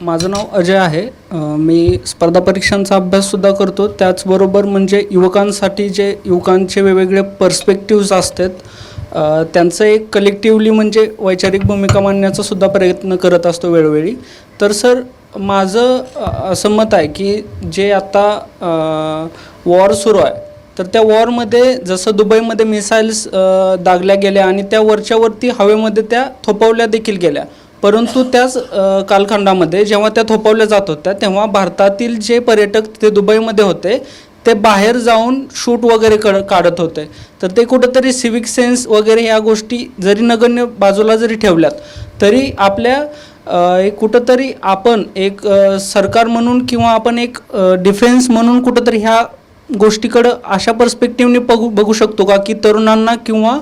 माझं नाव अजय आहे. मी स्पर्धा परीक्षांचा अभ्याससुद्धा करतो. त्याचबरोबर म्हणजे युवकांचे वेगवेगळे पर्स्पेक्टिव्ज असतात, त्यांचं एक कलेक्टिव्हली म्हणजे वैचारिक भूमिका मांडण्याचा सुद्धा प्रयत्न करत असतो वेळोवेळी. तर सर, माझं असं मत आहे की जे आता वॉर सुरू आहे, तर त्या वॉरमध्ये जसं दुबईमध्ये मिसाईल्स दागल्या गेल्या आणि त्या वरच्यावरती हवेमध्ये त्या थोपवल्या देखील गेल्या, परंतु त्याच कालखंडामध्ये जेव्हा त्या थोपवल्या जात होत्या तेव्हा भारतातील जे पर्यटक तिथे दुबईमध्ये होते ते बाहेर जाऊन शूट वगैरे काढत होते. तर ते कुठंतरी सिविक सेन्स वगैरे ह्या गोष्टी जरी नगण्य बाजूला जरी ठेवल्यात तरी आपल्या कुठंतरी आपण एक सरकार म्हणून किंवा आपण एक डिफेन्स म्हणून कुठंतरी ह्या गोष्टीकडं अशा पर्स्पेक्टिव्हने बघू शकतो का की तरुणांना किंवा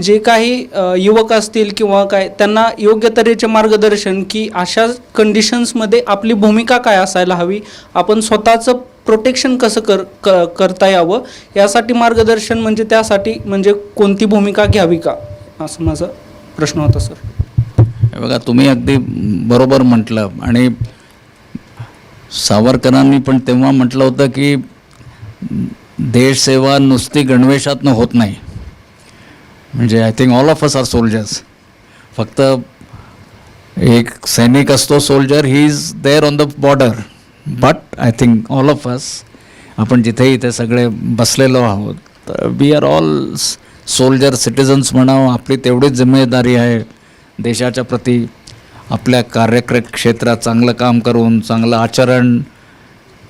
जे काही युवक असतील किंवा काय त्यांना योग्य तऱ्हेचे मार्गदर्शन की अशा कंडिशन्समध्ये आपली भूमिका काय असायला हवी, आपण स्वतःचं प्रोटेक्शन कसं करता यावं यासाठी मार्गदर्शन म्हणजे त्यासाठी म्हणजे कोणती भूमिका घ्यावी का, असं माझा प्रश्न होता सर. बघा, तुम्ही अगदी बरोबर म्हटलं. आणि सावरकरांनी पण तेव्हा म्हटलं होतं की देशसेवा नुसती गणवेशातनं होत नाही. म्हणजे I think all of us are soldiers. फक्त एक सैनिक असतो soldier, he is there on the border, but I think all of us, आपण जिथे इथे सगळे बसलेलो आहोत, तर we are all soldier citizens म्हणावं. आपली तेवढीच जिम्मेदारी आहे देशाच्या प्रती. आपल्या कार्यक्षेत्रात चांगलं काम करून चांगलं आचरण,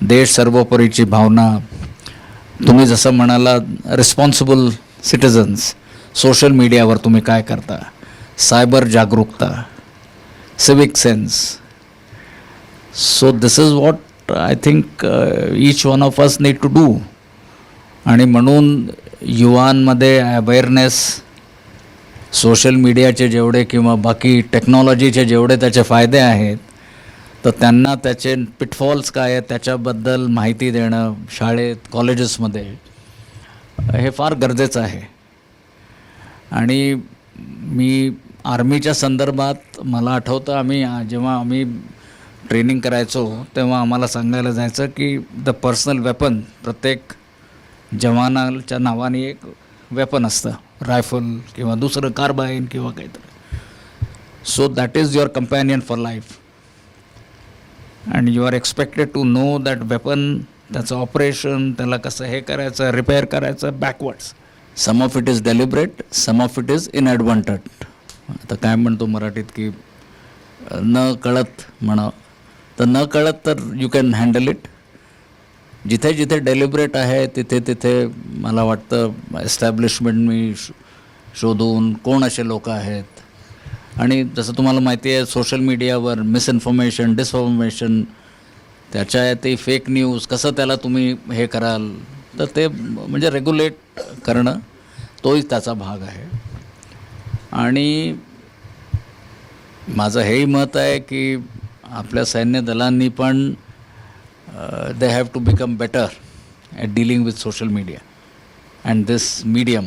देश सर्वोपरीची भावना, तुम्ही जसं म्हणाला रिस्पॉन्सिबल सिटिझन्स, सोशल मीडियावर तुम्ही काय करता, सायबर जागरूकता, civic sense. So this is what I think each one of us need to do. आणि म्हणून युवांमध्ये अवेअरनेस, सोशल मीडियाचे जेवढे किंवा बाकी टेक्नॉलॉजीचे जेवढे त्याचे फायदे आहेत, तर त्यांना त्याचे पिटफॉल्स काय आहेत त्याच्याबद्दल माहिती देणं शाळेत, कॉलेजेसमध्ये, हे फार गरजेचं आहे. आणि मी आर्मीच्या संदर्भात मला आठवतं, जेव्हा आम्ही ट्रेनिंग करायचो तेव्हा आम्हाला सांगायला जायचं की द पर्सनल वेपन, प्रत्येक जवानाच्या नावाने एक वेपन असतं, रायफल किंवा दुसरं कार्बाईन किंवा काहीतरी. So that is your companion for life. And you are expected to know that weapon, त्याचं ऑपरेशन, त्याला कसं हे करायचं, रिपेअर करायचं backwards. Some of it is deliberate, some of it is inadvertent. आता काय म्हणतो मराठीत की न कळत म्हणावं, तर न कळत तर यू कॅन हँडल इट. जिथे जिथे डेलिब्रेट आहे तिथे तिथे मला वाटतं एस्टॅब्लिशमेंट मी शोधून कोण असे लोक आहेत. आणि जसं तुम्हाला माहिती आहे सोशल मीडियावर मिसइन्फॉर्मेशन, डिसइन्फॉर्मेशन, त्याच्या ते फेक न्यूज, कसं त्याला तुम्ही हे कराल, तर ते म्हणजे रेग्युलेट करणं तोही त्याचा भाग आहे. आणि माझं हेही मत आहे की आपल्या सैन्य दलांनी पण they have to become better at dealing with social media and this medium.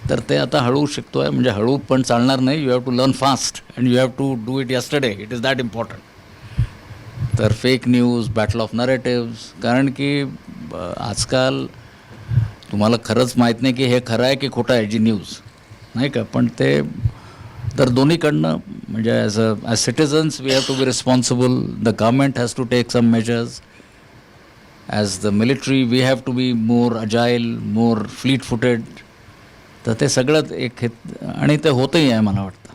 तर ते आता हळू शिकतो आहे, म्हणजे हळू पण चालणार नाही. You have to learn fast and you have to do it yesterday. It is that important. तर fake news, battle of narratives, कारण की आजकाल तुम्हाला खरंच माहीत नाही की हे खरं आहे की खोटं आहे जी न्यूज, नाही का. पण ते तर दोन्हीकडनं म्हणजे as citizens we have to be responsible. The government has to take some measures. As the military we have to be more agile, more fleet footed. तर ते सगळं एक, आणि ते होतंही आहे मला वाटतं.